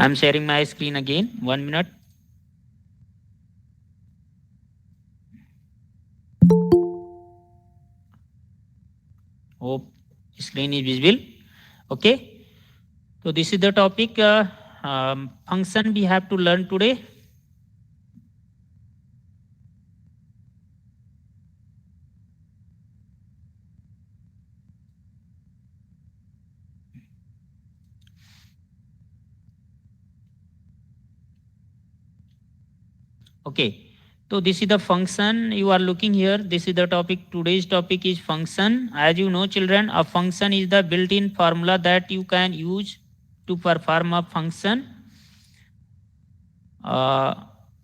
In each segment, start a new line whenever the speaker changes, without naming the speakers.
I am sharing my screen again. 1 minute. Hope screen is visible. Okay. So this is the topic function we have to learn today. Okay. So this is the function you are looking here. This is the topic. Today's topic is function. As you know, children, a function is the built-in formula that you can use to perform a function.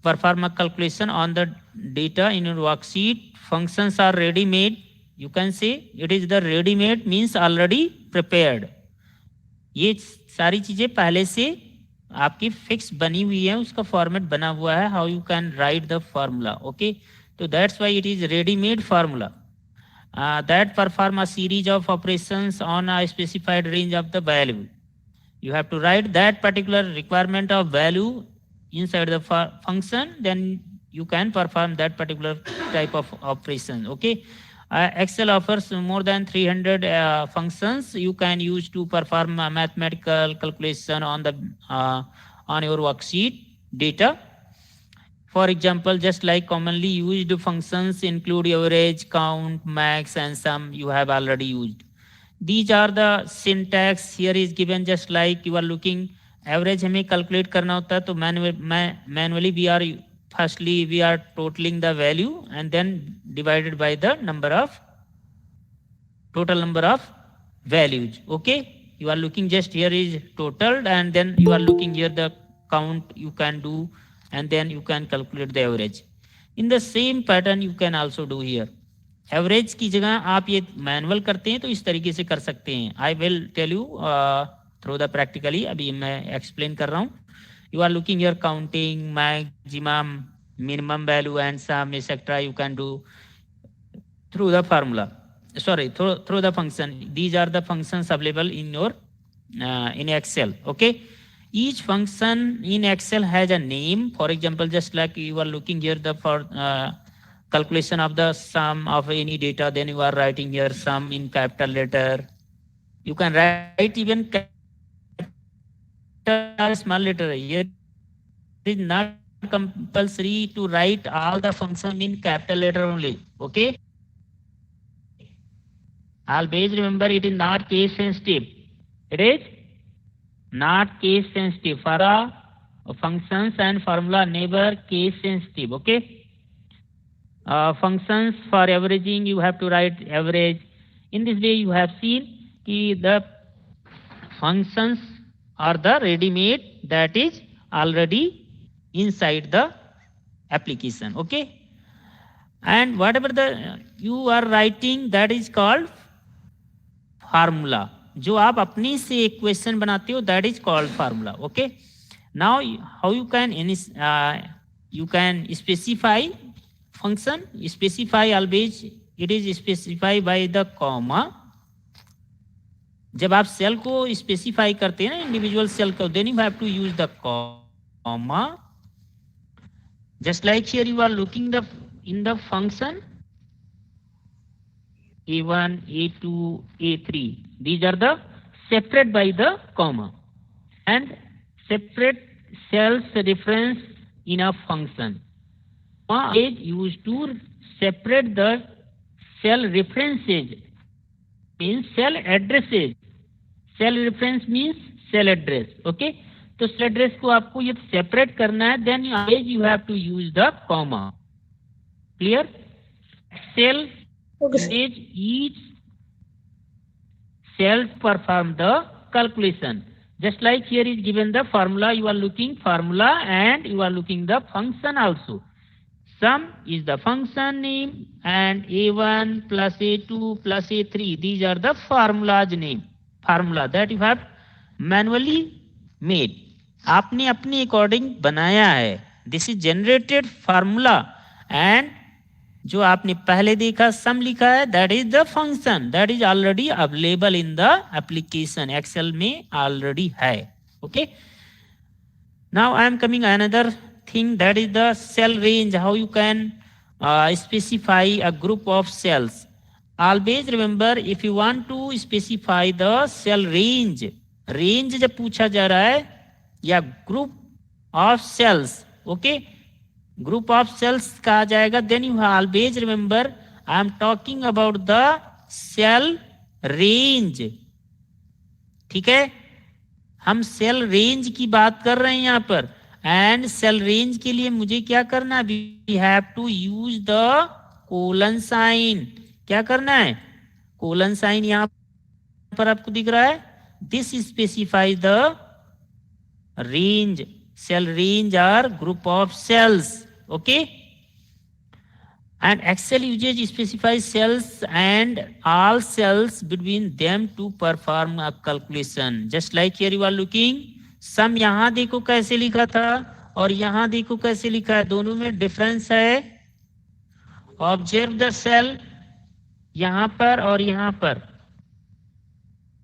Perform a calculation on the data in your worksheet. Functions are ready-made. You can say it is the ready-made means already prepared. ये सारी चीजें पहले से आपकी fix बनी हुई है, उसका फॉर्मेट बना हुआ है. How you can write the formula. Okay, तो that's why it is readymade formula that perform a series of operations on a specified range of the value. You have to write that particular requirement of value inside the function, then you can perform that particular type of operation. Okay. Excel offers more than 300 functions you can use to perform a mathematical calculation on the on your worksheet data. For example, just like commonly used functions include average, count, max, and sum you have already used. These are the syntax here is given, just like you are looking. Average हमें calculate करना होता है, तो manually we are totaling the value and then divided by the total number of values. Okay, you are looking just here is totaled, and then you are looking here the count you can do, and then you can calculate the average. In the same pattern you can also do here. Average की जगह आप ये manual करते हैं तो इस तरीके से कर सकते हैं. I will tell you through the practically. अभी मैं एक्सप्लेन कर रहा हूँ. You are looking your counting, maximum, minimum value and sum etcetera you can do through the formula, sorry, through the function. These are the functions available in your in Excel. Okay, each function in Excel has a name. For example, just like you are looking here the for calculation of the sum of any data, then you are writing here sum in capital letter. You can write even capital small letter. Here it is not compulsory to write all the function in capital letter only. Okay, always remember it is not case sensitive. It is not case sensitive. For functions and formula never case sensitive. Okay, functions for averaging you have to write average. In this way you have seen the functions are the ready made that is already inside the application. Okay, and whatever the you are writing that is called formula. जो आप अपनी से equation बनाते हो that is called formula. Okay, now how you can specify function. Specify always it is specified by the comma. जब आप cell को specify करते हैं ना, इंडिविजुअल सेल को, then you have to use the comma. Just like here you are looking in the function A1, A2, A3. These are the separate by the comma, and separate cells reference in a function. Is used to separate the cell references, means cell addresses. Cell reference means cell address. Okay, तो cell address को आपको ये separate करना है, then you have to use the comma. Clear? Cell is each cell perform the calculation. Just like here is given the formula, you are looking formula and you are looking the function also. Sum is the function name, and A1 plus A2 plus A3, these are the formulas name. Formula that you have manually made. आपने अपने according बनाया है. This is generated formula, and जो आपने पहले देखा सम लिखा है that is the function that is already available in the application. Excel में already है. Okay, Now I am coming another thing, that is the cell range, how you can specify a group of cells. Always remember, if you want to specify the cell range, range जब पूछा जा रहा है या group of cells, okay, group of cells कहा जाएगा, then you always remember I am talking about the cell range. ठीक है, हम सेल रेंज की बात कर रहे हैं यहाँ पर. एंड सेल रेंज के लिए मुझे क्या करना है, we have to use the colon sign. क्या करना है, कोलन साइन यहाँ पर आपको दिख रहा है. This specifies the range. Cell range are group of cells. Okay, and Excel uses specifies cells and all cells between them to perform a calculation. Just like here you are looking, sum यहाँ देखो कैसे लिखा था और यहाँ देखो कैसे लिखा है, दोनों में डिफरेंस है. ऑब्जर्व द सेल, यहाँ पर और यहाँ पर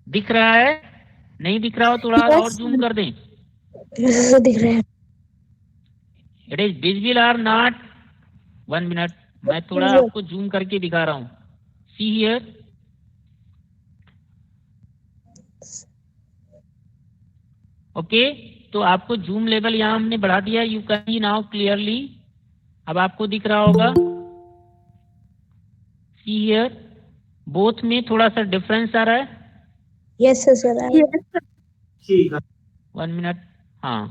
दिख रहा है, नहीं दिख रहा हो थोड़ा और जूम कर दें.
दिख रहा है.
इट इज विजिबल और नॉट. 1 मिनट, मैं थोड़ा आपको जूम करके दिखा रहा हूं. See here, okay. तो आपको जूम लेवल यहां हमने बढ़ा दिया. You can C now clearly. अब आपको दिख रहा होगा. सी हियर, बोथ में थोड़ा सा डिफरेंस आ रहा है.
Yes sir.
1 मिनट. हाँ,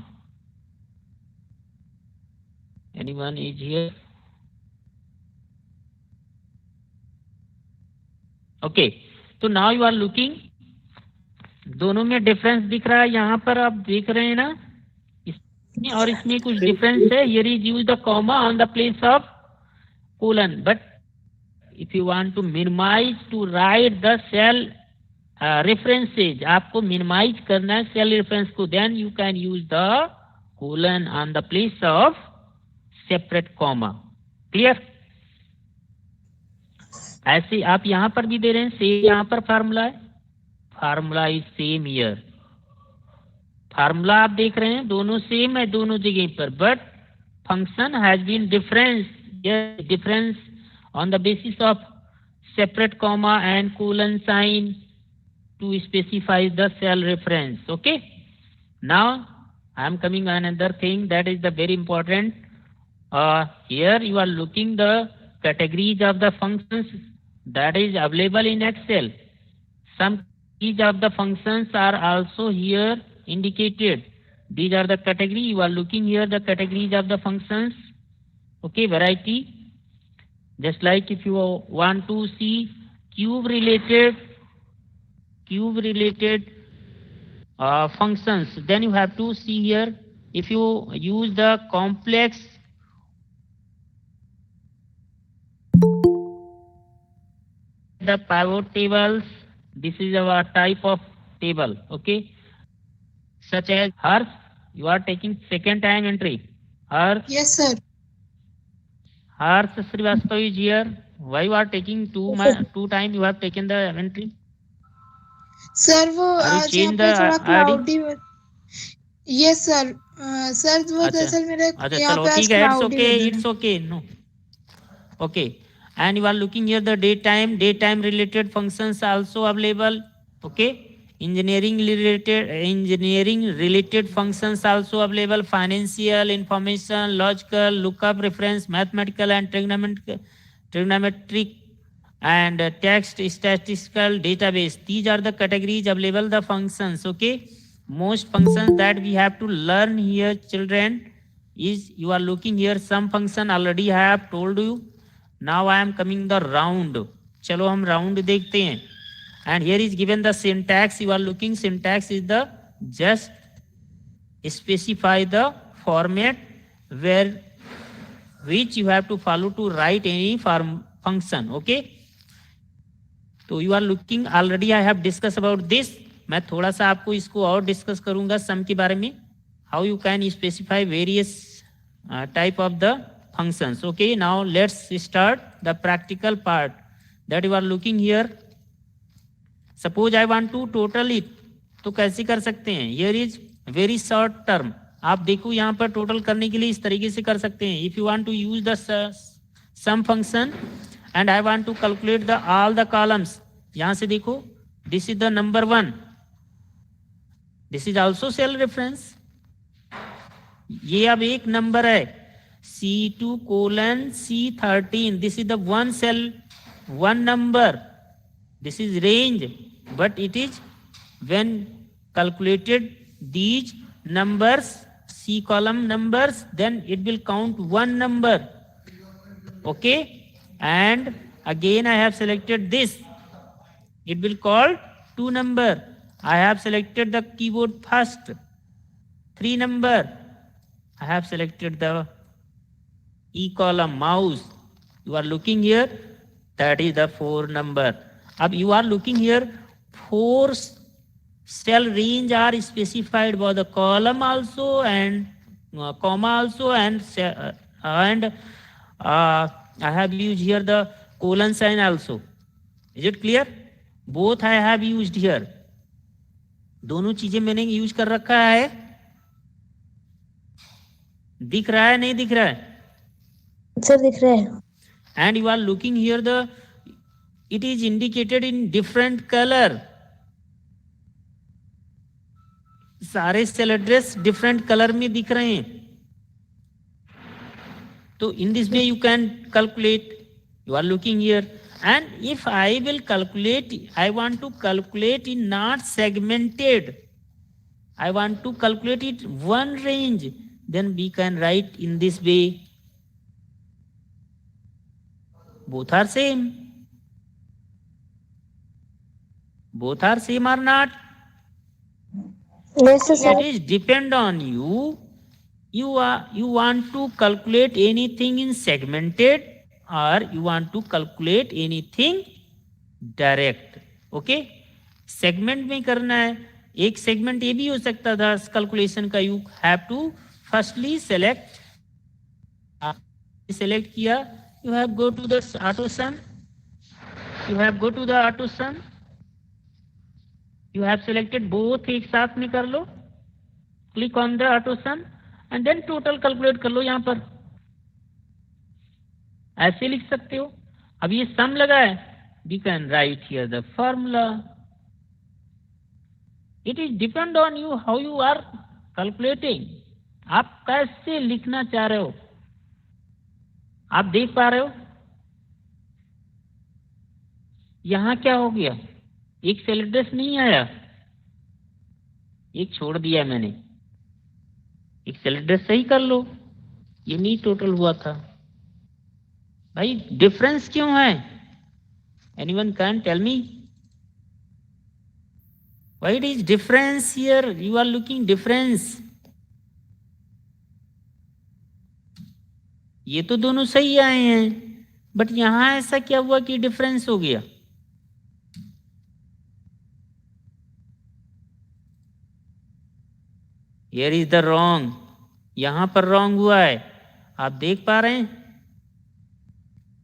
एनीवन इज हियर? ओके, तो नाउ यू आर लुकिंग, दोनों में डिफरेंस दिख रहा है. यहाँ पर आप देख रहे हैं ना, इसमें और इसमें कुछ डिफरेंस है. Here is use the comma on the place of colon. But if you want to minimize to write the cell references, आपको मिनिमाइज करना है सेल रेफरेंस को, then you can use the colon on the place of separate comma. Clear? ऐसे आप यहां पर भी दे रहे हैं, सेम यहां पर फार्मूला है. Formula is same here. Formula आप देख रहे हैं, दोनों सेम है दोनों जगह पर, but function has been difference on the basis of separate comma and colon sign to specify the cell reference. Okay, now I am coming another thing that is the very important. Here you are looking the categories of the functions that is available in Excel. Some keys of the functions are also here indicated. These are the category. You are looking here the categories of the functions. Okay, variety. Just like if you want to see cube related functions, then you have to see here. If you use the complex the pivot tables, this is our type of table. Okay, such as Harsh, you are taking second time entry. Harsh?
Yes sir.
Harsh Srivastava is here. Why you are taking two time you have taken the entry?
Sir वो आज यहाँ पे थोड़ा cloudy. Yes sir. Sir वो दरअसल मेरे यहाँ पे आज क्लाउडी है.
It's okay. No. Okay. And you are looking here the daytime related functions also available. Okay, engineering related functions also available. Financial, information, logical, lookup, reference, mathematical and trigonometric and text, statistical, database. These are the categories available, the functions. Okay, most functions that we have to learn here, children, is you are looking here some function already I have told you. Now I am coming the round. चलो हम round देखते हैं. And here is given the syntax. You are looking, syntax is the just specify the format where which you have to follow to write any function. Okay. तो you are looking, already I have discussed about this. मैं थोड़ा सा आपको इसको और discuss करूंगा सम के बारे में. How you can specify various type of the functions. Okay, now let's start the practical part that you are looking here. Suppose I want to total it, तो कैसे कर सकते हैं? Here is very short term. आप देखो यहाँ पर total करने के लिए इस तरीके से कर सकते हैं. If you want to use the sum function and I want to calculate the all the columns, यहां से देखो this is the number 1, this is also cell reference. ये अब एक नंबर है C2:C13, this is the one cell, one number, this is range, but it is when calculated these numbers, C column numbers, then it will count one number. Okay, and again I have selected this, it will call 2 number. I have selected the keyboard first, 3 number. I have selected the E column mouse. You are looking here, that is the 4 number. अब you are looking here, 4 cell range are specified by the column also and comma also, and I have used here the colon sign also. Is it clear? Both I have used here. दोनों चीजें मैंने use कर रखा है. दिख रहा है नहीं दिख रहा है?
सर दिख रहा है.
And you are looking here, the it is indicated in different color. सारे सेल एड्रेस डिफरेंट कलर में दिख रहे हैं. तो in this way you can calculate. You are looking here, and if I will calculate, I want to calculate in not segmented, I want to calculate it one range, then we can write in this way. Both are same. Both are same or not?
Yes, sir.
It is depend on you. You want to calculate anything in segmented, or you want to calculate anything direct. Okay? Segment में करना है. एक segment ये भी हो सकता था calculation का. You have to firstly select. Select किया. You have go to the AutoSum. You have go to the AutoSum. You have selected both, एक साथ में कर लो. Click on the AutoSum and then total calculate कर लो. यहाँ पर ऐसे लिख सकते हो. अब ये sum लगा है, we can write here the formula. It is depend on you how you are calculating. आप कैसे लिखना चाह रहे हो. आप देख पा रहे हो यहाँ क्या हो गया. एक सेल एड्रेस नहीं आया, एक छोड़ दिया मैंने. एक सेल एड्रेस सही कर लो. ये नहीं टोटल हुआ था भाई. डिफरेंस क्यों है? Anyone can tell me why it is difference here? You are looking difference. ये तो दोनों सही आए हैं, बट यहां ऐसा क्या हुआ कि डिफरेंस हो गया? Here is the wrong. यहां पर रॉन्ग हुआ है. आप देख पा रहे हैं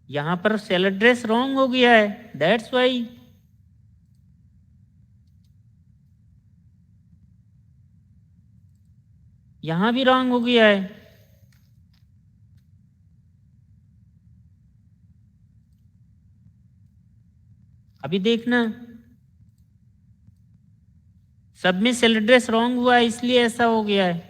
यहां पर सेल एड्रेस रॉन्ग हो गया है. That's why. यहां भी रॉन्ग हो गया है. अभी देखना, सब में सेल एड्रेस रॉन्ग हुआ है, इसलिए ऐसा हो गया है.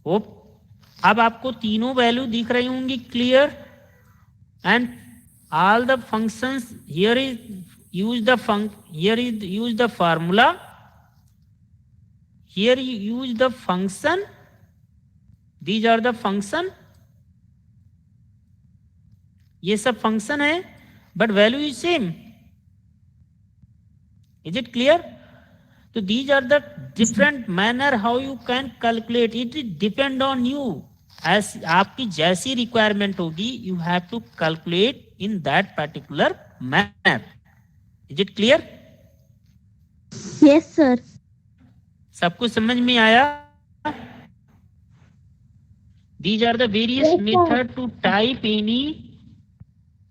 होप अब आपको तीनों वैल्यू दिख रही होंगी clear. And all the functions here is use the use the formula. Here you use the function. These are the function. ये सब function है, but value is same. Is it clear? So these are the different manner how you can calculate. It depend on you. As आपकी जैसी requirement होगी, you have to calculate in that particular manner. Is it clear?
Yes, sir.
सबको समझ में आया? These are the various methods to type any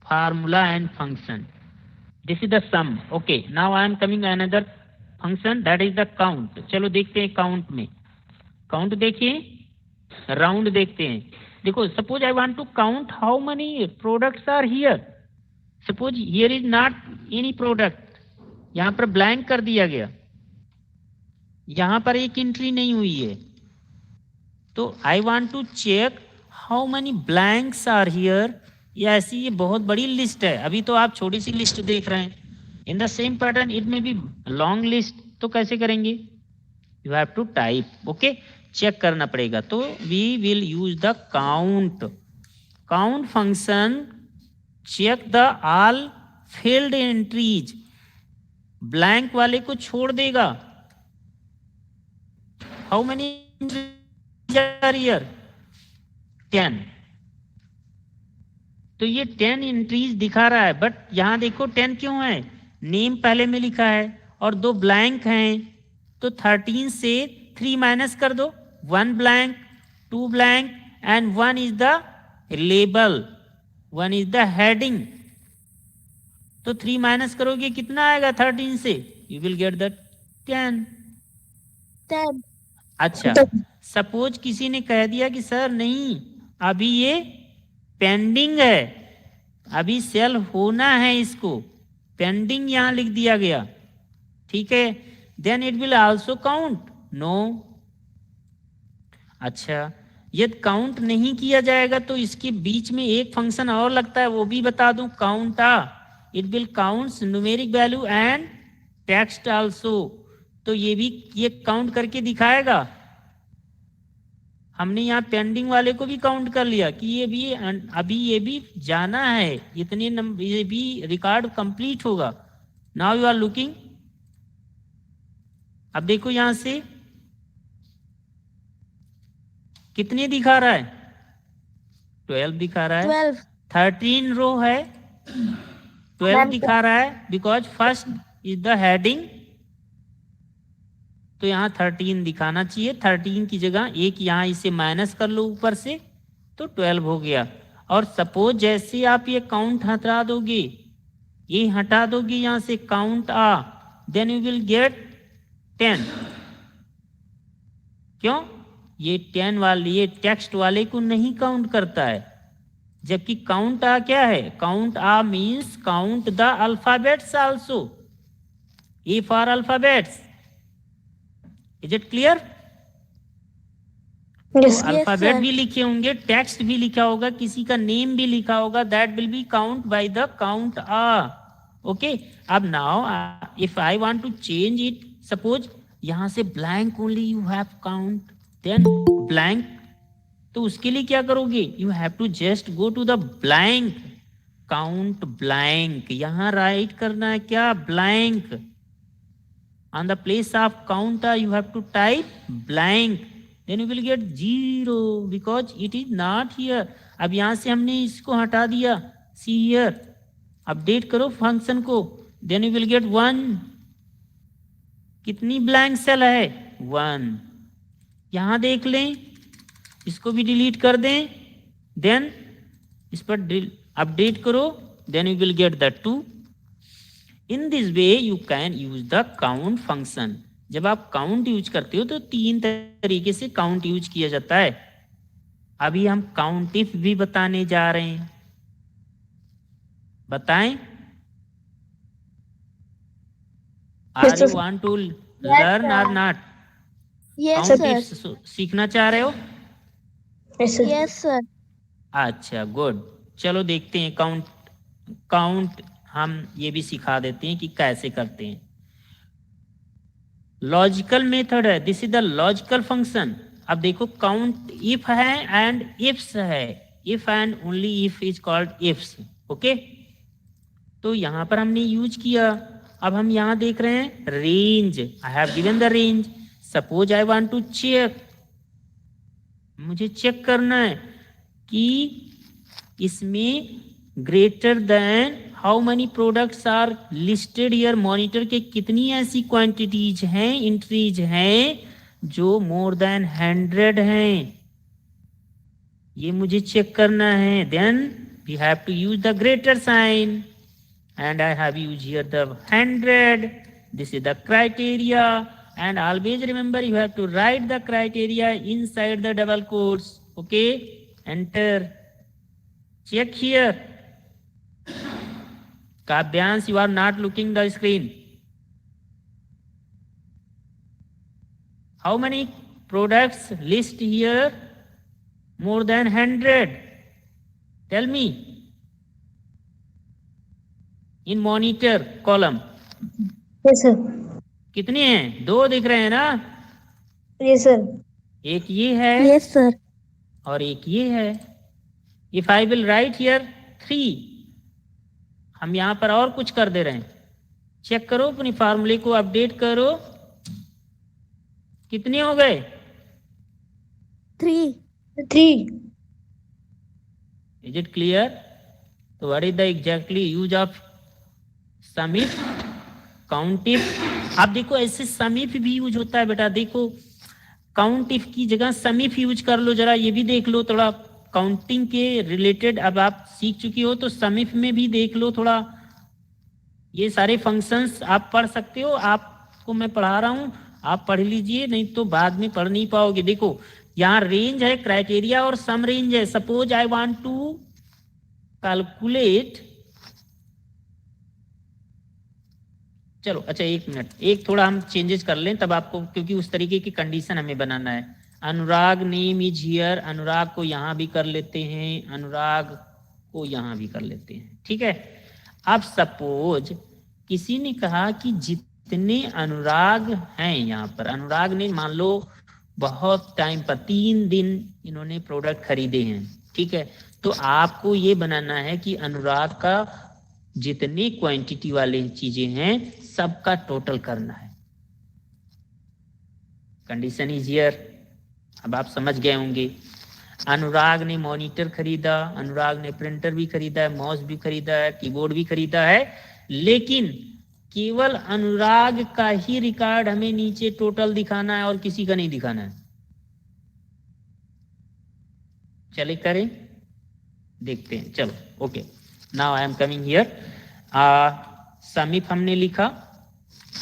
formula and function. This is the sum. Okay, now I am coming another function, that is the count. चलो देखते हैं count में. Count देखिए, round देखते हैं. देखो, suppose I want to count how many products are here. Suppose here is not any product. यहाँ पर blank कर दिया गया. यहाँ पर एक entry नहीं हुई है. तो I want to check how many blanks are here. ये ऐसी ये बहुत बड़ी लिस्ट है. अभी तो आप छोटी सी लिस्ट देख रहे हैं. In the same pattern it में भी लॉन्ग लिस्ट. तो कैसे करेंगे? You have to type. Okay, check करना पड़ेगा. तो we will use the count. Count function check the all field entries. Blank वाले को छोड़ देगा. How many are here? 10. तो ये 10 एंट्रीज दिखा रहा है. बट यहां देखो 10 क्यों है? नेम पहले में लिखा है और 2 ब्लैंक हैं. तो 13 से 3 माइनस कर दो. 1 blank, 2 blank and 1 is the label, 1 is the heading. तो 3 माइनस करोगे कितना आएगा 13 से? You will get the 10. अच्छा, सपोज किसी ने कह दिया कि सर नहीं, अभी ये पेंडिंग है, अभी सेल होना है, इसको पेंडिंग यहां लिख दिया गया. ठीक है, then it will also count. No. अच्छा, यदि काउंट नहीं किया जाएगा तो इसके बीच में एक फंक्शन और लगता है, वो भी बता दूं. Count A. It will counts numeric value and text also. तो ये भी ये काउंट करके दिखाएगा. हमने यहाँ पेंडिंग वाले को भी काउंट कर लिया कि ये भी अभी ये भी जाना है, इतने नंबर, ये भी रिकॉर्ड कंप्लीट होगा. Now you are looking. अब देखो यहां से कितने दिखा रहा है? 12 दिखा रहा है. 12. 13 रो है, 12 दिखा रहा है because first is the heading. तो यहाँ 13 दिखाना चाहिए. 13 की जगह एक यहाँ इसे माइनस कर लो ऊपर से, तो 12 हो गया. और सपोज जैसे आप ये काउंट हटा दोगे, ये हटा दोगे यहाँ से count A, then you will get 10. क्यों? ये 10 वाले, ये टेक्स्ट वाले को नहीं काउंट करता है. जबकि काउंट आ क्या है? Count A means count the alphabets also. A for alphabets. Is it clear? Alphabet भी लिखे होंगे, टेक्स्ट भी लिखा होगा, किसी का नेम भी लिखा होगा. That will be count by the count आ. ओके, अब now if I want to change it, suppose यहां से blank only you have count, then blank. तो उसके लिए क्या करोगे? You have to just go to the blank, count blank. यहां राइट करना है क्या? Blank. On the place of counter you have to type blank, then you will get 0 because it is not here. अब यहां से हमने इसको हटा दिया. See here, अपडेट करो फंक्शन को, then you will get 1. कितनी ब्लैंक सेल है? 1. यहां देख लें, इसको भी डिलीट कर दें, देन इस पर अपडेट करो, then you will get the 2. In this way you can use the count function. जब आप काउंट यूज करते हो तो 3 तरीके से काउंट यूज किया जाता है. अभी हम काउंट इफ भी बताने जा रहे हैं. बताएं. Are you want to learn or not?
Yes
count
sir.
If सीखना चाह रहे हो?
Yes sir.
अच्छा, गुड. चलो देखते हैं काउंट हम ये भी सिखा देते हैं कि कैसे करते हैं. लॉजिकल मेथड है. This is the logical function. अब देखो काउंट इफ है एंड इफ्स है. If and only if is called ifs. Okay, तो यहां पर हमने यूज किया. अब हम यहां देख रहे हैं range. I have given the range. Suppose I want to check, मुझे चेक करना है कि इसमें greater than how many products are listed here. Monitor के कितनी ऐसी क्वांटिटीज हैं, एंट्रीज हैं जो मोर देन 100 हैं, ये मुझे चेक करना है. Then we have to use the greater sign and I have used here the 100. This is the criteria, and always remember you have to write the criteria inside the double quotes. Okay, enter. Check here. Kavyans, you are not looking the screen. How many products list here? More than 100. Tell me. In monitor column.
Yes sir.
कितने हैं? 2 दिख रहे हैं ना?
Yes sir.
एक ये है.
Yes sir.
और एक ये है. If I will right here 3, हम यहां पर और कुछ कर दे रहे हैं. चेक करो, अपनी फार्मूले को अपडेट करो. कितने हो गए?
3.
Is it clear? तो what is the exactly use of sum if, count if. आप देखो ऐसे सम इफ भी यूज होता है बेटा. देखो काउंट इफ की जगह सम इफ यूज कर लो. जरा ये भी देख लो, थोड़ा काउंटिंग के रिलेटेड अब आप सीख चुकी हो तो सम इफ में भी देख लो थोड़ा. ये सारे फंक्शंस आप पढ़ सकते हो. आपको मैं पढ़ा रहा हूं, आप पढ़ लीजिए, नहीं तो बाद में पढ़ नहीं पाओगे. देखो यहाँ रेंज है, क्राइटेरिया और सम रेंज है. Suppose I want to calculate. चलो अच्छा, 1 मिनट, एक थोड़ा हम चेंजेस कर लें तब आपको, क्योंकि उस तरीके की कंडीशन हमें बनाना है. अनुराग नेम इज हियर. अनुराग को यहां भी कर लेते हैं, अनुराग को यहां भी कर लेते हैं. ठीक है. अब सपोज किसी ने कहा कि जितने अनुराग हैं यहाँ पर, अनुराग ने मान लो बहुत टाइम पर 3 दिन इन्होंने प्रोडक्ट खरीदे हैं. ठीक है. तो आपको ये बनाना है कि अनुराग का जितनी क्वांटिटी वाले चीजें हैं सबका टोटल करना है. Condition is here. अब आप समझ गए होंगे. अनुराग ने मॉनिटर खरीदा, अनुराग ने प्रिंटर भी खरीदा है, माउस भी खरीदा है, कीबोर्ड भी खरीदा है, लेकिन केवल अनुराग का ही रिकॉर्ड हमें नीचे टोटल दिखाना है और किसी का नहीं दिखाना है. चलिए करें, देखते हैं. चलो okay, now I am coming here. Sum if हमने लिखा,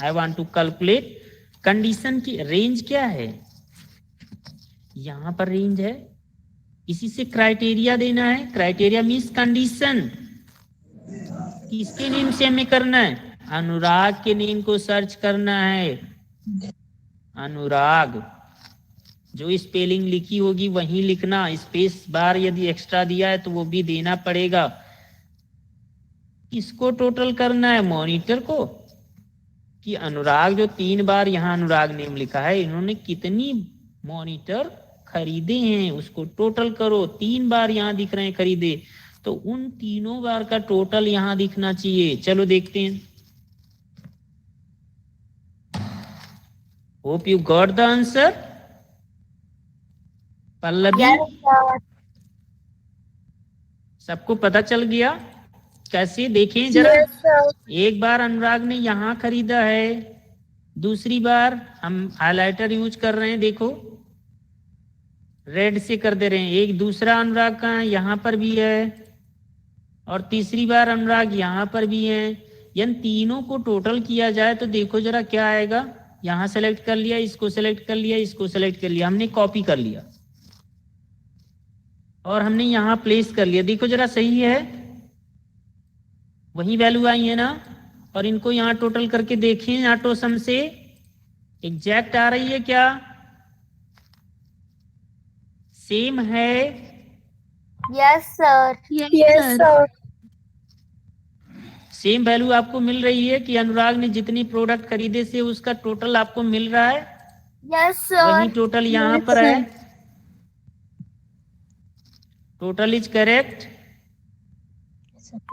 I want to calculate. Condition की रेंज क्या है? यहां पर रेंज है, इसी से क्राइटेरिया देना है. Criteria means condition. किसके नेम से हमें करना है? अनुराग के नेम को सर्च करना है. अनुराग, जो स्पेलिंग लिखी होगी वही लिखना. स्पेस बार यदि एक्स्ट्रा दिया है तो वो भी देना पड़ेगा. किसको टोटल करना है? मॉनिटर को. कि अनुराग जो 3 बार यहाँ अनुराग नेम लिखा है, इन्होंने कितनी मॉनिटर खरीदे हैं उसको टोटल करो. 3 बार यहाँ दिख रहे हैं खरीदे, तो उन तीनों बार का टोटल यहाँ दिखना चाहिए. चलो देखते हैं. Hope you got the answer. Pallavi, सबको पता चल गया? कैसे देखें जरा. एक बार अनुराग ने यहाँ खरीदा है, दूसरी बार हम हाइलाइटर यूज कर रहे हैं, देखो रेड से कर दे रहे हैं. एक दूसरा अनुराग का यहाँ पर भी है, और तीसरी बार अनुराग यहाँ पर भी है. यानी तीनों को टोटल किया जाए तो देखो जरा क्या आएगा. यहाँ सेलेक्ट कर लिया, इसको सेलेक्ट कर लिया, इसको सेलेक्ट कर लिया, हमने कॉपी कर लिया और हमने यहाँ प्लेस कर लिया. देखो जरा सही है, वही वैल्यू आई है ना. और इनको यहाँ टोटल करके देखें, ऑटो सम से एग्जैक्ट आ रही है क्या? सेम है?
Yes sir. Yes sir.
Same value आपको मिल रही है कि अनुराग ने जितनी प्रोडक्ट खरीदे से उसका टोटल आपको मिल रहा है?
Yes sir.
वही टोटल यहाँ पर है. Total is correct.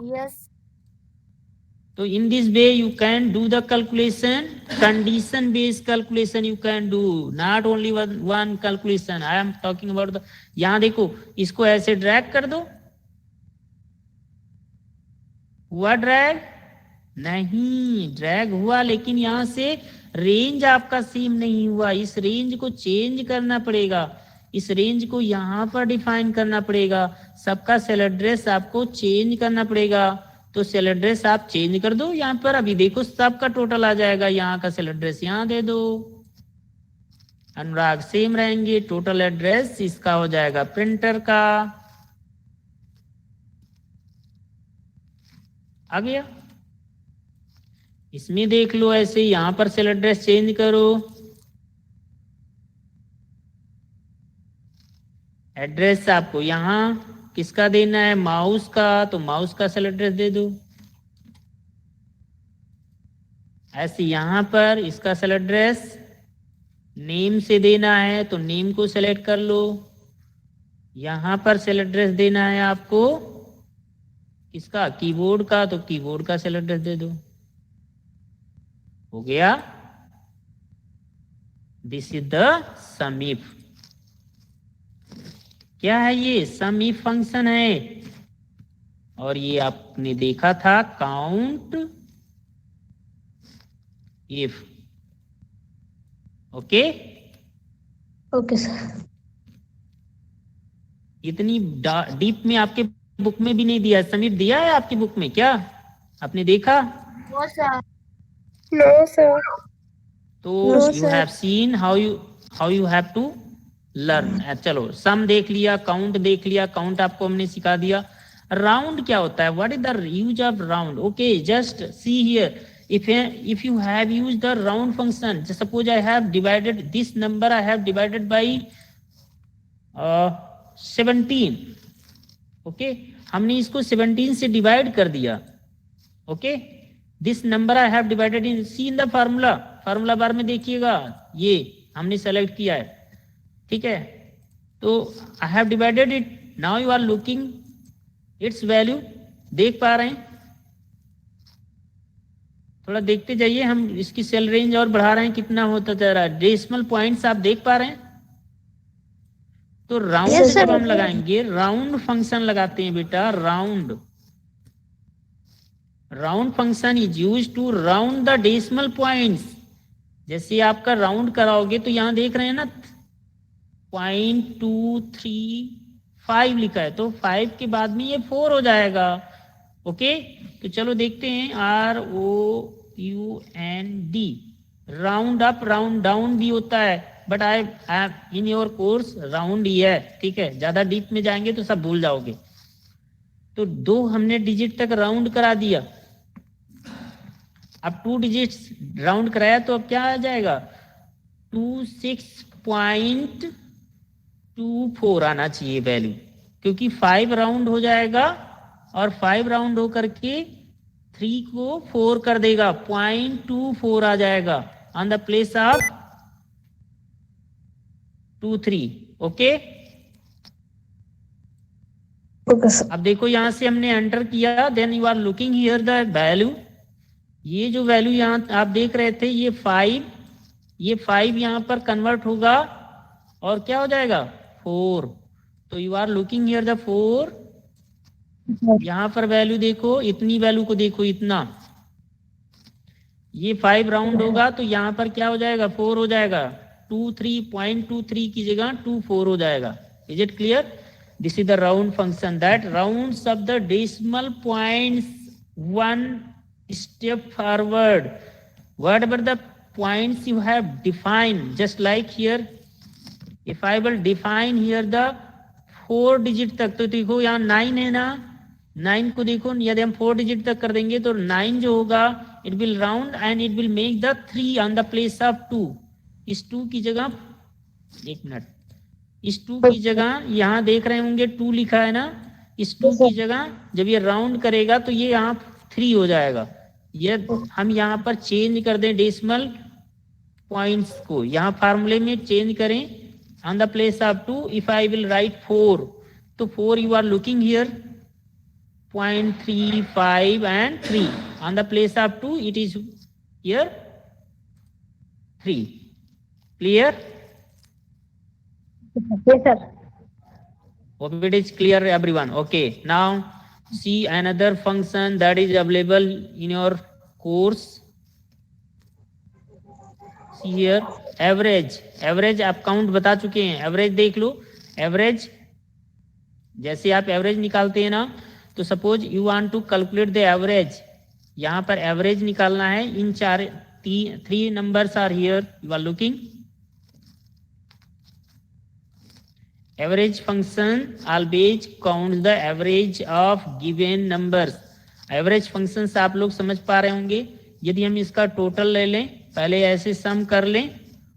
Yes.
So in this way you can do the calculation, condition based calculation you can do, not only one calculation. I am talking about the, यहाँ देखो इसको ऐसे drag कर दो. हुआ ड्रैग? नहीं ड्रैग हुआ, लेकिन यहाँ से रेंज आपका सेम नहीं हुआ, इस रेंज को चेंज करना पड़ेगा, इस रेंज को यहाँ पर डिफाइन करना पड़ेगा, सबका सेल एड्रेस आपको चेंज करना पड़ेगा। तो सेल एड्रेस आप चेंज कर दो यहाँ पर, अभी देखो सबका टोटल आ जाएगा, यहाँ का सेल एड्रेस यहाँ दे दो, अनुराग सेम रहेंगे, टोटल एड्रेस इसका हो जाएगा प्रिंटर का। आ गया? इसमें देख लो ऐसे, यहां पर सेल एड्रेस चेंज करो, एड्रेस आपको यहां किसका देना है, माउस का, तो माउस का सेल एड्रेस दे दो। ऐसे यहां पर इसका सेल एड्रेस नेम से देना है तो नेम को सेलेक्ट कर लो, यहां पर सेल एड्रेस देना है आपको किसका, कीबोर्ड का, तो कीबोर्ड का सेल एड्रेस दे दो। हो गया? This is the sum if. क्या है ये? सम इफ फंक्शन है, और ये आपने देखा था count if. Okay
okay sir.
इतनी डीप में आपके बुक में भी नहीं दिया, सम इफ दिया है आपकी बुक में क्या, आपने देखा?
No sir. No sir.
तो you have seen how you have to learn. चलो सम देख लिया, काउंट देख लिया, काउंट आपको हमने सिखा दिया। राउंड क्या होता है, what is the use of round? Okay, just see here, if you have used the round function, just suppose I have divided this number, I have divided by 17, okay, हमने इसको 17 से डिवाइड कर दिया, okay, this number I have divided in, see in the formula, formula bar में देखिएगा, ये हमने select किया है, ठीक है, तो I have divided it, now you are looking its value, देख पा रहे हैं, थोड़ा देखते जाइए, हम इसकी सेल रेंज और बढ़ा रहे हैं, कितना होता जा रहा है, डेसिमल पॉइंट्स आप देख पा रहे हैं। तो राउंड जब हम लगाएंगे, राउंड फंक्शन लगाते हैं बेटा, round function is use to round the decimal points. जैसे आपका राउंड कराओगे तो यहां देख रहे हैं ना 0.235 लिखा है, तो 5 के बाद में ये 4 हो जाएगा, ओके। तो चलो देखते हैं, ROUND, round up round down भी होता है, but I in your course round ही है, ठीक है, ज्यादा डीप में जाएंगे तो सब भूल जाओगे। तो 2 हमने डिजिट तक राउंड करा दिया, अब 2 डिजिट्स राउंड कराया तो अब क्या आ जाएगा, 26.24 आना चाहिए वैल्यू, क्योंकि 5 राउंड हो जाएगा और 5 राउंड होकर के 3 को 4 कर देगा, 0.24 आ जाएगा on the place of 23, okay. अब देखो यहां से हमने एंटर किया, then you are looking here the value, ये जो वैल्यू यहां आप देख रहे थे, ये 5 यहां पर कन्वर्ट होगा और क्या हो जाएगा 4, तो you are looking here the 4, यहां पर वैल्यू देखो, इतनी वैल्यू को देखो, इतना, ये 5 राउंड होगा तो यहां पर क्या हो जाएगा 4 हो जाएगा, 0.23 की जगह 24 हो जाएगा। Is it clear? This is the round function that rounds up the decimal points 1 step forward, whatever the points you have defined, just like here, if I will define here the 4 digit तक, तो देखो यहाँ 9 है ना, 9 को देखो, यदि हम 4 डिजिट तक कर देंगे तो 9 जो होगा, it will round and it will make the 3 on the place of 2, इस 2 की जगह, एक मिनट, इस 2 की जगह यहाँ देख रहे होंगे 2 लिखा है ना, इस 2 की जगह जब ये राउंड करेगा तो ये यहाँ 3 हो जाएगा। ये हम यहाँ पर चेंज कर दें डेसिमल पॉइंट्स को, यहाँ फार्मूले में चेंज करें, on the place of 2 if I will write 4, तो 4 you are looking here 0.35 and 3, on the place of 2 it is here 3, clear?
Yes sir.
Hope it is clear everyone. Okay, now see another function that is available in your course. See here average, average आप count बता चुके हैं, average देख लो। Average जैसे आप average निकालते हैं ना, तो suppose you want to calculate the average, यहाँ पर एवरेज निकालना है। इन three numbers are here, you are looking. Average function always count the average of given numbers. Average function से आप लोग समझ पा रहे होंगे। यदि हम इसका टोटल ले लें, पहले ऐसे सम कर लें,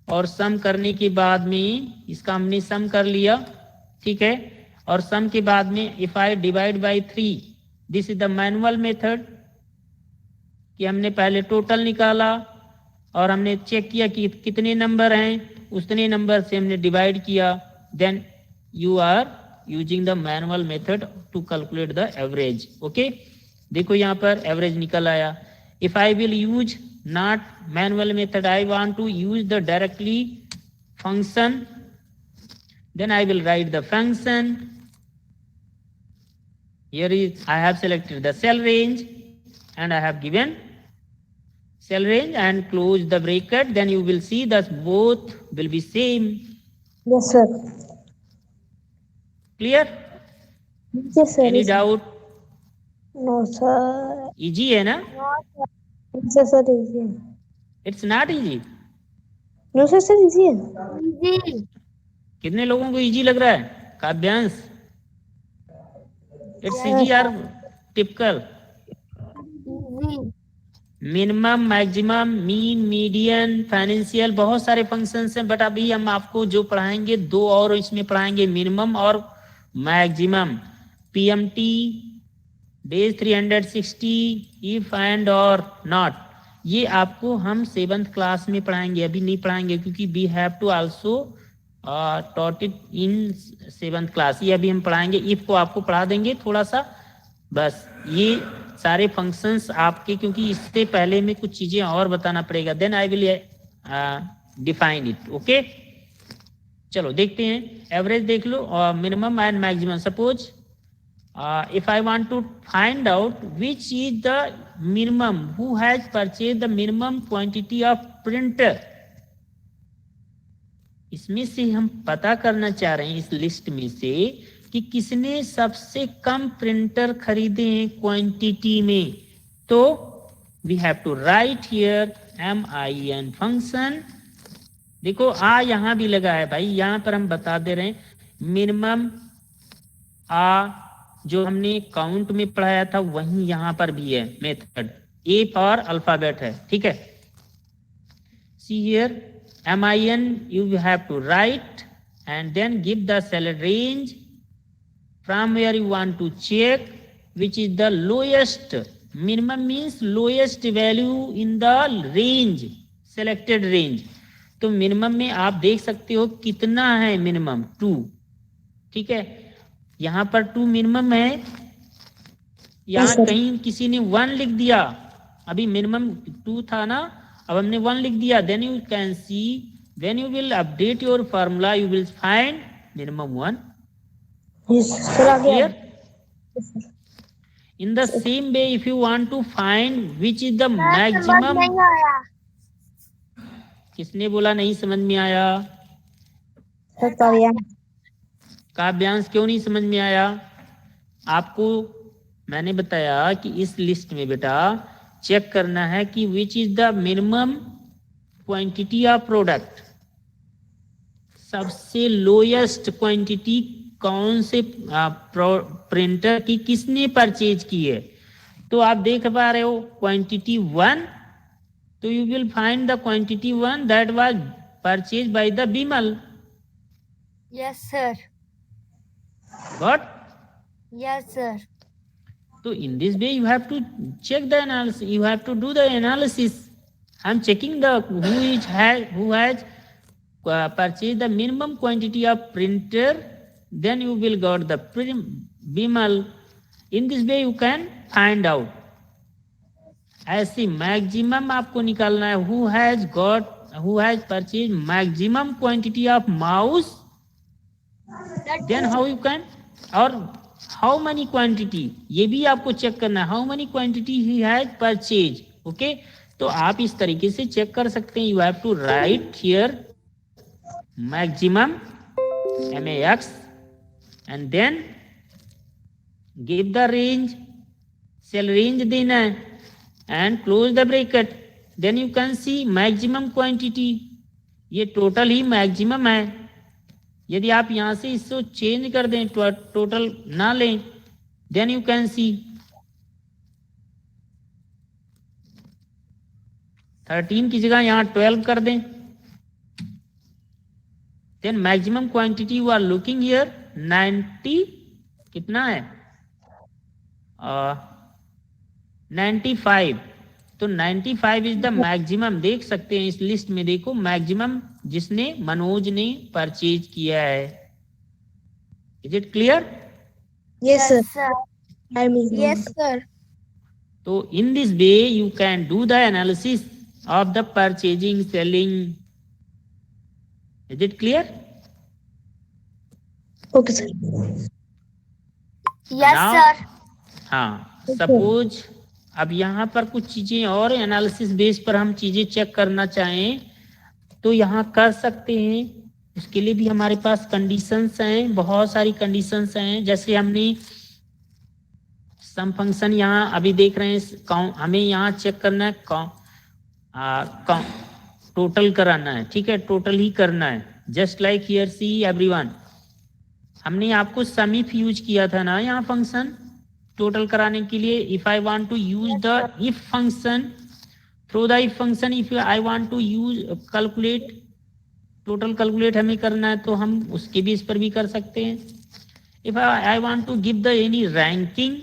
और सम करने के बाद में इसका हमने सम कर लिया, ठीक है। और सम के बाद में if I divide by 3, this is the manual method, कि हमने पहले टोटल निकाला और हमने चेक किया कि कितने नंबर हैं, उतने नंबर से हमने डिवाइड किया, then you are using the manual method to calculate the average. Okay, देखो यहाँ पर एवरेज निकल आया। if I will use not manual method, I want to use the directly function, then I will write the function. Here is I have selected the cell range and I have given cell range and close the bracket, then you will see that both will be same.
Yes, sir.
Clear?
Yes, sir.
Any doubt?
No, sir.
Easy है ना?
Yes, sir. Easy.
It's not easy.
No, sir. Easy.
Easy.
कितने लोगों को easy लग रहा है? काव्यांश? It's easy or typical?
Easy.
Minimum, maximum, mean, median, financial, बहुत सारे फंक्शंस हैं, बट अभी हम आपको जो पढ़ाएंगे दो और इसमें पढ़ाएंगे, मिनिमम और maximum. PMT, days 360, if and और नॉट, ये आपको हम 7th क्लास में पढ़ाएंगे, अभी नहीं पढ़ाएंगे, क्योंकि we have to also taught it in 7th class. ये अभी हम पढ़ाएंगे। इफ को आपको पढ़ा देंगे थोड़ा सा, बस ये सारे फंक्शंस आपके, क्योंकि इससे पहले में कुछ चीजें और बताना पड़ेगा, then I will define it. Okay, चलो देखते हैं। एवरेज देख लो और minimum and maximum. Suppose if I want to find out which is the minimum, who has purchase the minimum quantity of printer, इसमें से हम पता करना चाह रहे हैं इस लिस्ट में से कि किसने सबसे कम प्रिंटर खरीदे हैं क्वांटिटी में। तो we have to write here MIN function. देखो यहाँ भी लगा है भाई, यहाँ पर हम बता दे रहे हैं मिनिमम जो हमने काउंट में पढ़ाया था वही यहाँ पर भी है मेथड, ए फॉर अल्फाबेट है, ठीक है। See here MIN you have to write and then give the cell range from where you want to check which is the lowest. Minimum means lowest value in the range, selected range. तो minimum में आप देख सकते हो कितना है, minimum 2, ठीक है। यहाँ पर 2 मिनिमम है, यहाँ कहीं किसी ने 1 लिख दिया, अभी मिनिमम 2 था ना, अब हमने 1 लिख दिया, then you can see when you will update your formula you will find minimum 1.
Yes, sir.
Clear? In the same way, if you want to find which is the maximum, किसने बोला नहीं समझ में आया? काव्यांश क्यों नहीं समझ में आया? आपको मैंने बताया कि इस लिस्ट में बेटा चेक करना है कि विच is the minimum quantity of product, सबसे लोएस्ट क्वांटिटी कौन से प्रिंटर की किसने परचेज की है। तो आप देख पा रहे हो क्वांटिटी 1, तो you will find the quantity 1 that was purchase by the Bimal.
Yes, sir.
What?
Yes, sir.
So in this way you have to check the analysis, you have to do the analysis. I'm checking the who has purchased the minimum quantity of printer, then you will got the bimal. In this way you can find out. ऐसे maximum आपको निकालना है, who has purchased maximum quantity of mouse, then how you can, और how many quantity ये भी आपको check करना है, how many quantity he has purchased. Okay, तो आप इस तरीके से चेक कर सकते हैं. You have to write here maximum MAX and then give the range, cell range देना है and close the bracket. Then you can see maximum quantity. ये टोटल ही मैक्सिमम है. यदि आप यहां से इसको चेंज कर दें, टोटल ना लें, देन यू कैन सी 13 की जगह यहां 12 कर दें. Then maximum quantity you are looking here 90 कितना है 95. तो 95 इज द मैक्सिमम. देख सकते हैं इस लिस्ट में, देखो मैक्सिमम जिसने मनोज ने परचेज किया है. Is it clear?
Yes, sir.
Yes, sir.
तो in this way you can do the analysis of the purchasing selling. Is it clear?
Okay, sir.
Yes, sir.
हाँ, सपोज अब यहाँ पर कुछ चीजें और एनालिसिस बेस पर हम चीजें चेक करना चाहें तो यहाँ कर सकते हैं. उसके लिए भी हमारे पास कंडीशंस हैं, बहुत सारी कंडीशंस हैं. जैसे हमने सम फंक्शन यहाँ अभी देख रहे हैं, हमें यहाँ चेक करना है टोटल कराना है. ठीक है, टोटल ही करना है. Just like here see everyone, हमने आपको सम इफ यूज किया था ना यहाँ फंक्शन टोटल कराने के लिए. If I want to use the if function, through the if function, if I want to use calculate, total calculate हमें करना है तो हम उसके बेस पर भी कर सकते हैं. If I want to give the any ranking,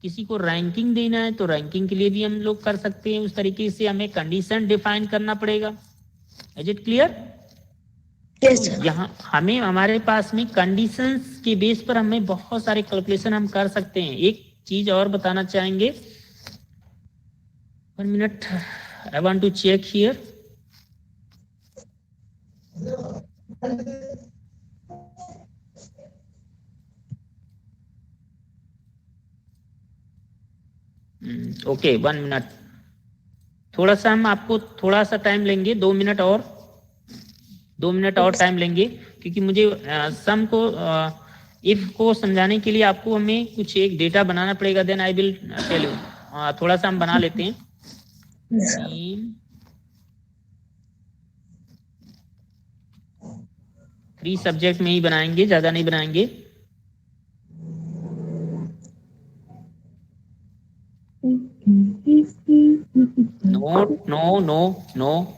किसी को रैंकिंग देना है तो रैंकिंग के लिए भी हम लोग कर सकते हैं. उस तरीके से हमें कंडीशन डिफाइन करना पड़ेगा. Is it clear?
Yes, sir.
यहाँ हमें हमारे पास में कंडीशंस के बेस पर हमें बहुत सारे कैलकुलेशन हम कर सकते हैं. एक चीज और बताना चाहेंगे. 1 minute, I want to check here. Okay, 1 minute. थोड़ा सा हम आपको थोड़ा सा टाइम लेंगे, 2 मिनट और 2 मिनट और टाइम लेंगे, क्योंकि मुझे सम को इफ को समझाने के लिए आपको हमें कुछ एक डेटा बनाना पड़ेगा. Then I will tell you. थोड़ा सा हम बना लेते हैं. 3 सब्जेक्ट में ही बनाएंगे, ज्यादा नहीं बनाएंगे. No no no no.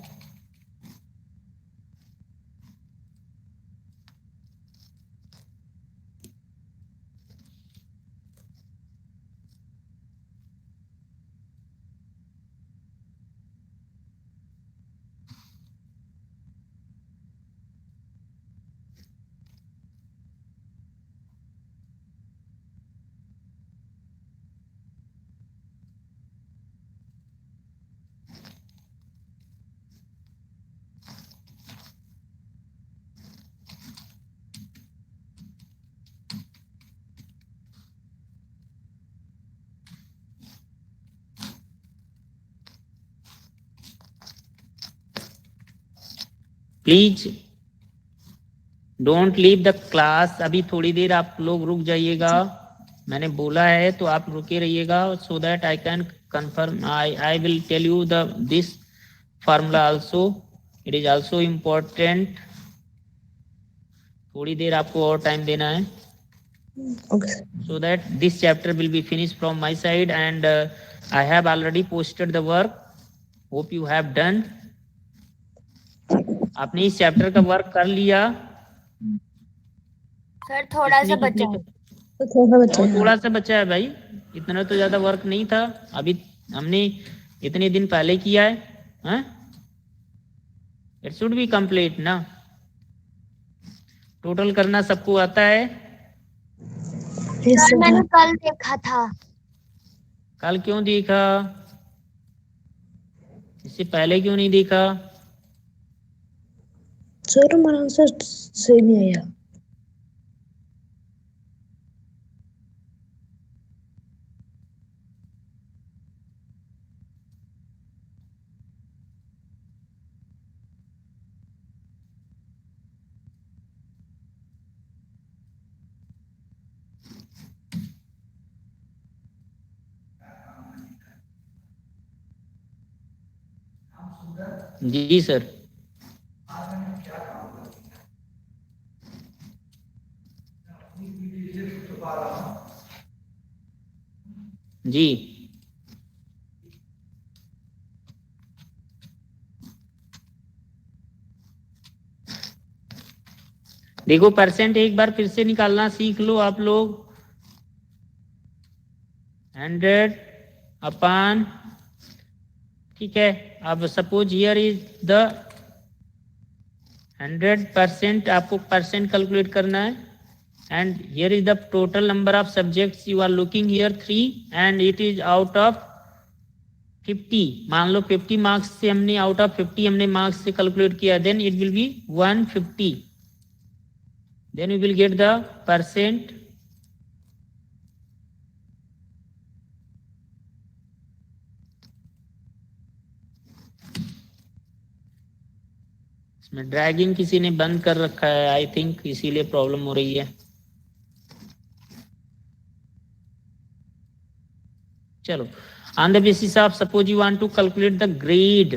Please don't leave the class. अभी थोड़ी देर आप लोग रुक जाइएगा. मैंने बोला है तो आप रुके रहिएगा, so that I can confirm. I will tell you this formula also. It is also important. थोड़ी देर आपको और टाइम देना है.
Okay, sir.
So that this chapter will be finished from my side, and I have already posted the work. Hope you have done. आपने इस chapter का work कर लिया?
सर थोड़ा सा बचा है.
थोड़ा सा बचा है भाई, इतना तो ज्यादा वर्क नहीं था. अभी हमने इतने दिन पहले किया है. इट शुड बी कंप्लीट ना. टोटल करना सबको आता है?
Yes,
sir
sir.
मैंने कल देखा था.
कल क्यों देखा? इससे पहले क्यों नहीं देखा?
Sir, हमारा आंसर सही नहीं आया.
जी सर। जी देखो परसेंट एक बार फिर से निकालना सीख लो आप लोग। 100 अपॉन, ठीक है। अब सपोज हियर इज द 100%, आपको परसेंट कैलकुलेट करना है। And here is the total number of subjects you are looking here 3 and it is out of 50। मान लो 50 मार्क्स से हमने आउट ऑफ 50 हमने मार्क्स से कैलकुलेट किया, then it will be 150, then we will get the percent. इसमें dragging किसी ने बंद कर रखा है, आई थिंक इसीलिए प्रॉब्लम हो रही है। चलो, on the basis of suppose you want to calculate the grade,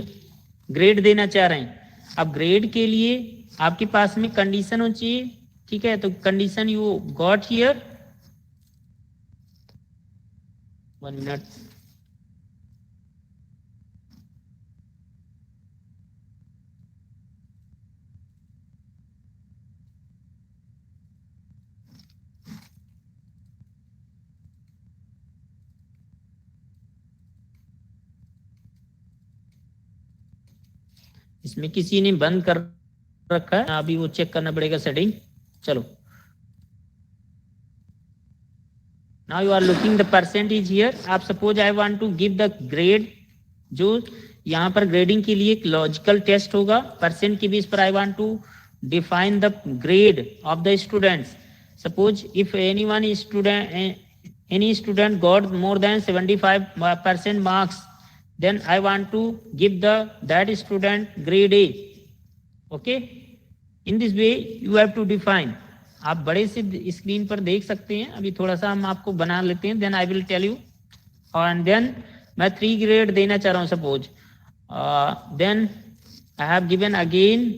grade देना चाह रहे हैं। अब ग्रेड के लिए आपके पास में कंडीशन होनी चाहिए, ठीक है। तो condition you got here, 1 minute. इसमें किसी ने बंद कर रखा है, अभी वो चेक करना पड़ेगा सेटिंग। चलो, now you are looking the percentage here. आप suppose I want to give the grade, जो यहाँ पर ग्रेडिंग के लिए एक लॉजिकल टेस्ट होगा परसेंट के बेस पर। I want to define the grade of the students. Suppose if any student got more than 75% marks, then I want to give that student grade A. Okay, in this way you have to define. आप बड़े से screen पर देख सकते हैं, अभी थोड़ा सा हम आपको बना लेते हैं, then I will tell you. और देन मैं 3 ग्रेड देना चाह रहा हूँ suppose, then I have given again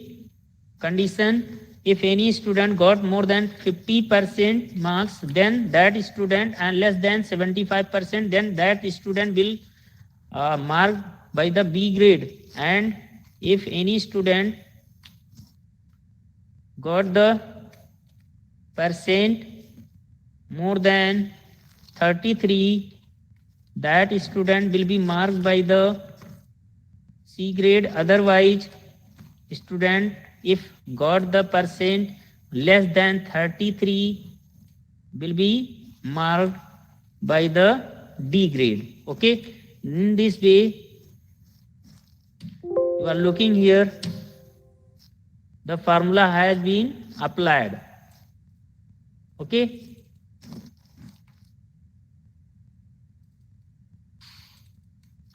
condition, if any student got more than 50% marks, then that student, and less than 75%, then that student will marked by the B grade. And if any student got the percent more than 33, that student will be marked by the C grade. Otherwise, student if got the percent less than 33 will be marked by the D grade. Okay, in this way you are looking here, the formula has been applied. Okay,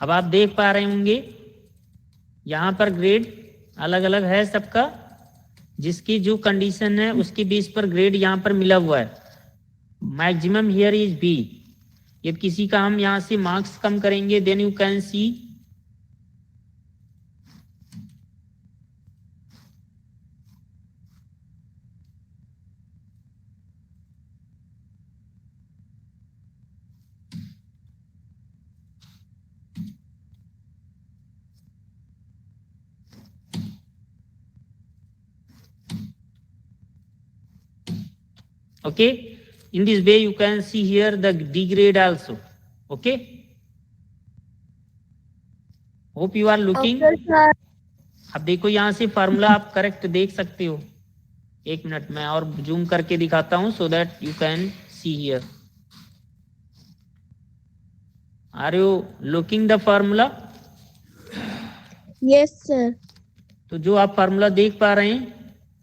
अब आप देख पा रहे होंगे यहां पर grade अलग अलग है सबका, जिसकी जो कंडीशन है उसके बेस पर ग्रेड यहां पर मिला हुआ है। Maximum here is B. यदि किसी का हम यहां से मार्क्स कम करेंगे, then you can see okay, in this way you can see here the D grade also. Okay, hope you are looking.
Okay,
अब देखो यहाँ से फार्मूला आप करेक्ट देख सकते हो। एक मिनट मैं और जूम करके दिखाता हूं so that you can see here. Are you looking the formula?
yes sir.
तो जो आप फार्मूला देख पा रहे हैं,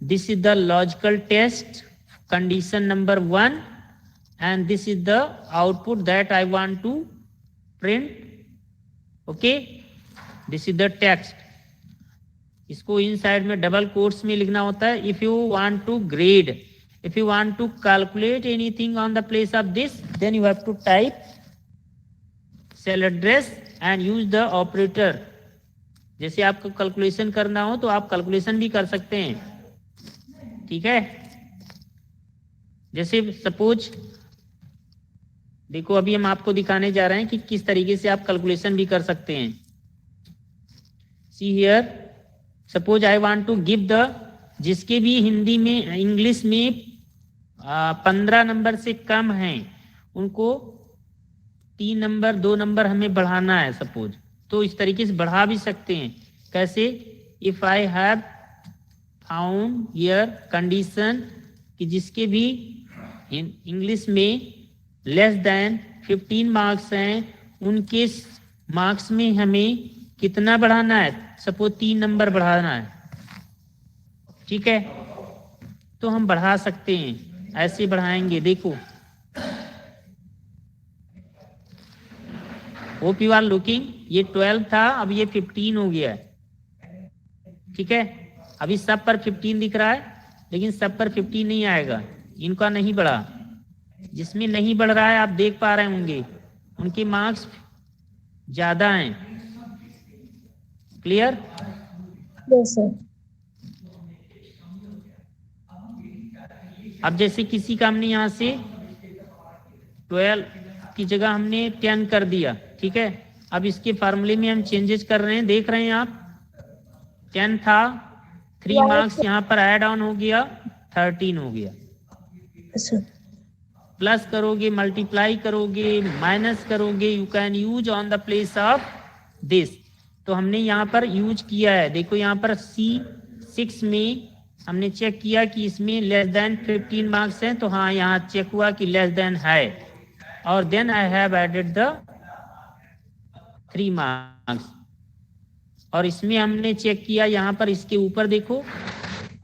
this is the logical test condition number 1 and this is the output that I want to print. Okay, this is the text. इसको inside में double quotes में लिखना होता है। If you want to grade, if you want to calculate anything on the place of this, then you have to type cell address and use the operator जैसे आपको calculation करना हो तो आप कैलकुलेशन भी कर सकते हैं, ठीक है। जैसे सपोज देखो, अभी हम आपको दिखाने जा रहे हैं कि किस तरीके से आप कैलकुलेशन भी कर सकते हैं। See here, suppose I want to give the, जिसके भी हिंदी में इंग्लिश में 15 नंबर से कम हैं उनको 3 नंबर 2 नंबर हमें बढ़ाना है सपोज, तो इस तरीके से बढ़ा भी सकते हैं। कैसे? If I have found here condition कि जिसके भी इंग्लिश में लेस देन 15 मार्क्स हैं उनके मार्क्स में हमें कितना बढ़ाना है, सपोज 3 नंबर बढ़ाना है, ठीक है। तो हम बढ़ा सकते हैं, ऐसे बढ़ाएंगे। देखो, होप यू आर लुकिंग, ये 12 था, अब ये 15 हो गया है, ठीक है। अभी सब पर 15 दिख रहा है, लेकिन सब पर 15 नहीं आएगा, इनका नहीं बढ़ा। जिसमें नहीं बढ़ रहा है आप देख पा रहे होंगे उनके मार्क्स ज्यादा हैं। क्लियर?
Yes sir.
अब जैसे किसी का हमने यहाँ से 12 की जगह हमने 10 कर दिया, ठीक है। अब इसके फार्मूले में हम चेंजेस कर रहे हैं, देख रहे हैं आप। 10 था, 3 मार्क्स यहाँ पर ऐड ऑन हो गया, 13 हो गया।
सर
प्लस करोगे, मल्टीप्लाई करोगे, माइनस करोगे, you can use on the place of this. तो हमने यहाँ पर यूज किया है। देखो यहाँ पर C6 में हमने चेक किया कि इसमें लेस देन 15 मार्क्स हैं, तो हाँ यहाँ चेक हुआ कि लेस देन है, और then I have added the 3 marks. और इसमें हमने चेक किया यहाँ पर, इसके ऊपर देखो,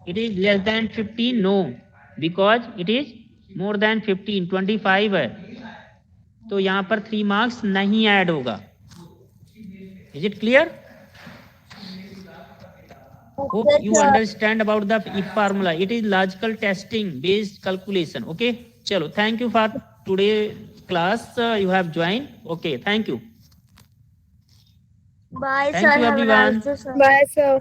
it is less than 15, no, because it is more than 15, 25 है, तो यहाँ पर 3 मार्क्स नहीं ऐड होगा। Is it clear? Hope you understand about the if formula. It is logical testing based calculation. Okay. Chalo. Thank you for today class. You have joined. Okay. Thank you.
Bye,
Thank
sir.
you,
Have a
everyone.
nice day, sir.
Bye, sir.